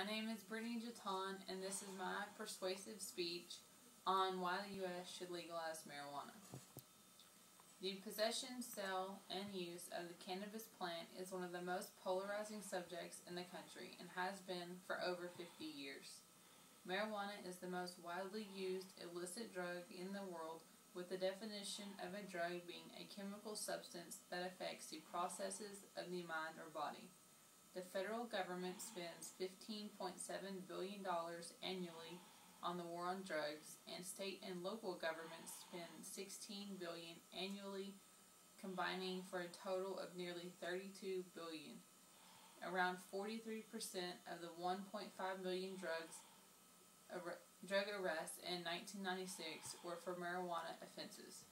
My name is Brittney Jetton, and this is my persuasive speech on why the U.S. should legalize marijuana. The possession, sale, and use of the cannabis plant is one of the most polarizing subjects in the country and has been for over 50 years. Marijuana is the most widely used illicit drug in the world, with the definition of a drug being a chemical substance that affects the processes of the mind or body. The federal government spends $15.7 billion annually on the war on drugs, and state and local governments spend $16 billion annually, combining for a total of nearly $32 billion. Around 43% of the 1.5 million drug arrests in 1996 were for marijuana offenses.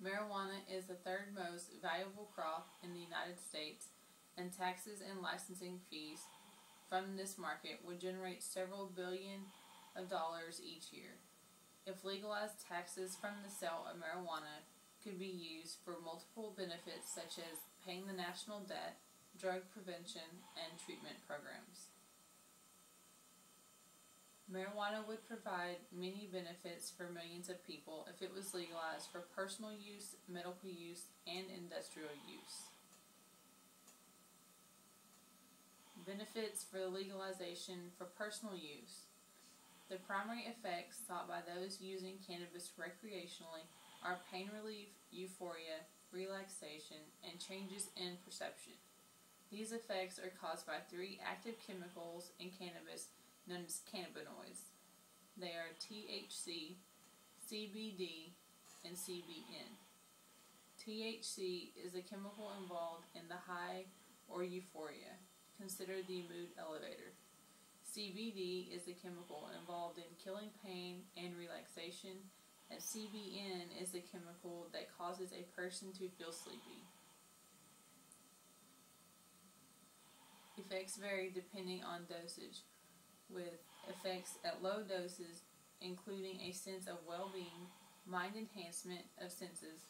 Marijuana is the third most valuable crop in the United States, and taxes and licensing fees from this market would generate several billion of dollars each year. If legalized, taxes from the sale of marijuana could be used for multiple benefits such as paying the national debt, drug prevention, and treatment programs. Marijuana would provide many benefits for millions of people if it was legalized for personal use, medical use, and industrial use. Benefits for the legalization for personal use. The primary effects sought by those using cannabis recreationally are pain relief, euphoria, relaxation, and changes in perception. These effects are caused by three active chemicals in cannabis known as cannabinoids. They are THC, CBD, and CBN. THC is the chemical involved in the high or euphoria, considered the mood elevator. CBD is the chemical involved in killing pain and relaxation, and CBN is the chemical that causes a person to feel sleepy. Effects vary depending on dosage, with effects at low doses including a sense of well-being, mind enhancement of senses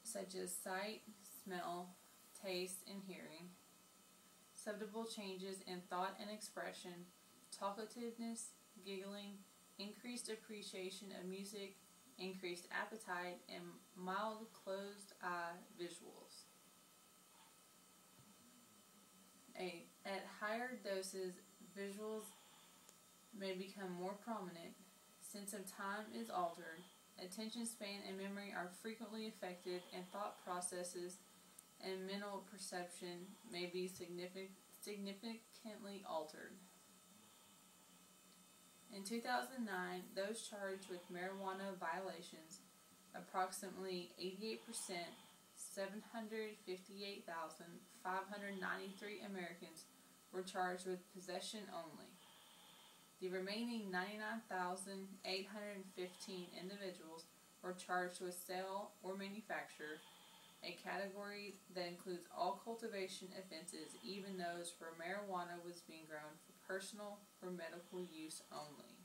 such as sight, smell, taste, and hearing, subtle changes in thought and expression, talkativeness, giggling, increased appreciation of music, increased appetite, and mild closed-eye visuals. At higher doses, visuals may become more prominent, sense of time is altered, attention span and memory are frequently affected, and thought processes and mental perception may be significantly altered. In 2009, those charged with marijuana violations, approximately 88%, 758,593 Americans, were charged with possession only. The remaining 99,815 individuals were charged with sale or manufacture, a category that includes all cultivation offenses, even those where marijuana was being grown for personal or medical use only.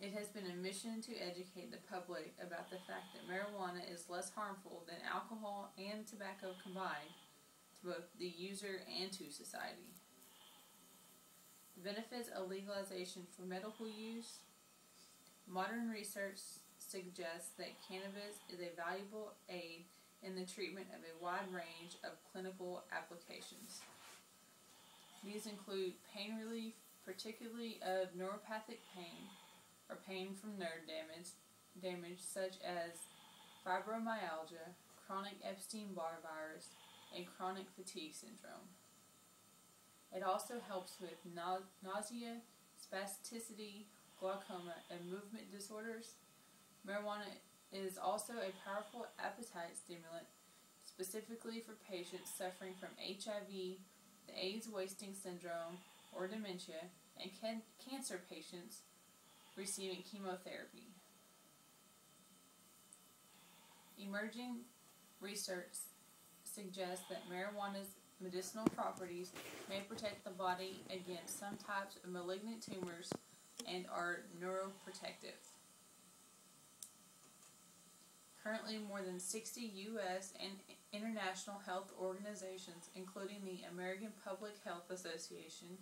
It has been a mission to educate the public about the fact that marijuana is less harmful than alcohol and tobacco combined to both the user and to society. The benefits of legalization for medical use. Modern research suggests that cannabis is a valuable aid in the treatment of a wide range of clinical applications. These include pain relief, particularly of neuropathic pain, or pain from nerve damage such as fibromyalgia, chronic Epstein-Barr virus, and chronic fatigue syndrome. It also helps with nausea, spasticity, glaucoma, and movement disorders. Marijuana is also a powerful appetite stimulant, specifically for patients suffering from HIV, the AIDS wasting syndrome, or dementia, and cancer patients receiving chemotherapy. Emerging research suggests that marijuana's medicinal properties may protect the body against some types of malignant tumors and are neuroprotective. Currently, more than 60 U.S. and international health organizations, including the American Public Health Association,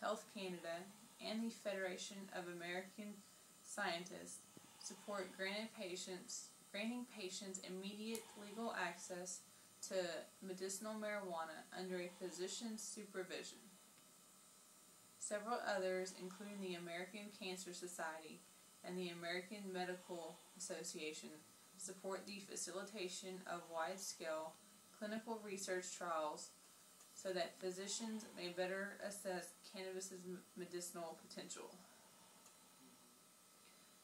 Health Canada, and the Federation of American Scientists, support granting patients immediate legal access to medicinal marijuana under a physician's supervision. Several others, including the American Cancer Society and the American Medical Association, support the facilitation of wide-scale clinical research trials so that physicians may better assess cannabis's medicinal potential.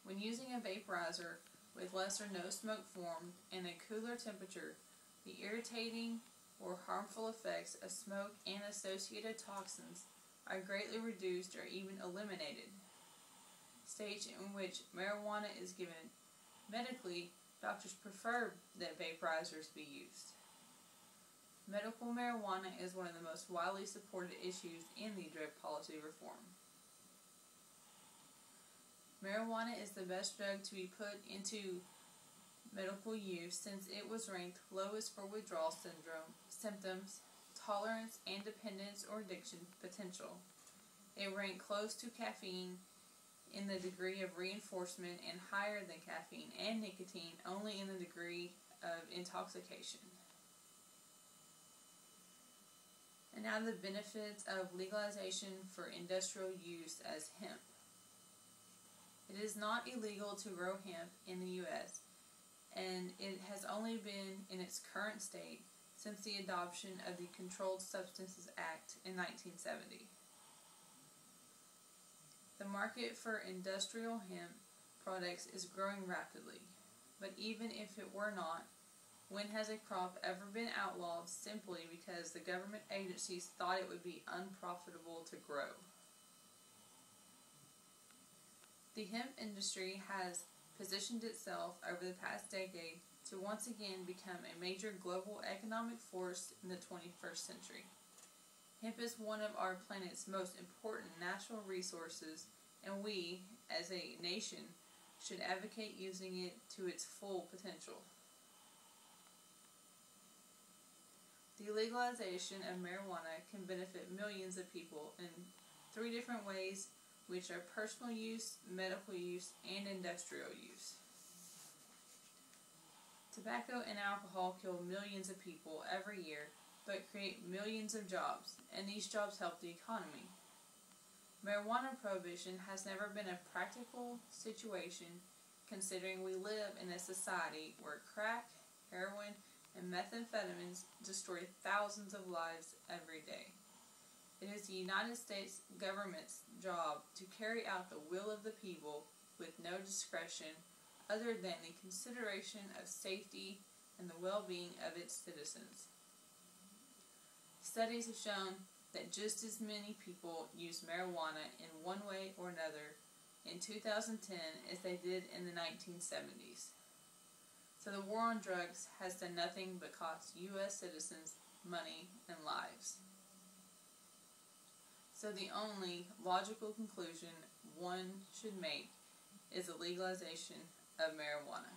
When using a vaporizer with less or no smoke formed and a cooler temperature, the irritating or harmful effects of smoke and associated toxins are greatly reduced or even eliminated. Stage in which marijuana is given medically, doctors prefer that vaporizers be used. Medical marijuana is one of the most widely supported issues in the drug policy reform. Marijuana is the best drug to be put into medical use since it was ranked lowest for withdrawal symptoms, tolerance, and dependence or addiction potential. It ranked close to caffeine in the degree of reinforcement and higher than caffeine and nicotine only in the degree of intoxication. And now the benefits of legalization for industrial use as hemp. It is not illegal to grow hemp in the U.S., and it has only been in its current state since the adoption of the Controlled Substances Act in 1970. The market for industrial hemp products is growing rapidly, but even if it were not, when has a crop ever been outlawed simply because the government agencies thought it would be unprofitable to grow? The hemp industry has positioned itself over the past decade to once again become a major global economic force in the 21st century. Hemp is one of our planet's most important natural resources, and we, as a nation, should advocate using it to its full potential. The legalization of marijuana can benefit millions of people in 3 different ways, which are personal use, medical use, and industrial use. Tobacco and alcohol kill millions of people every year, but create millions of jobs, and these jobs help the economy. Marijuana prohibition has never been a practical situation, considering we live in a society where crack, heroin, and methamphetamines destroy thousands of lives every day. It is the United States government's job to carry out the will of the people with no discretion other than the consideration of safety and the well-being of its citizens. Studies have shown that just as many people use marijuana in one way or another in 2010 as they did in the 1970s. So the war on drugs has done nothing but cost U.S. citizens money and lives. So the only logical conclusion one should make is the legalization of marijuana.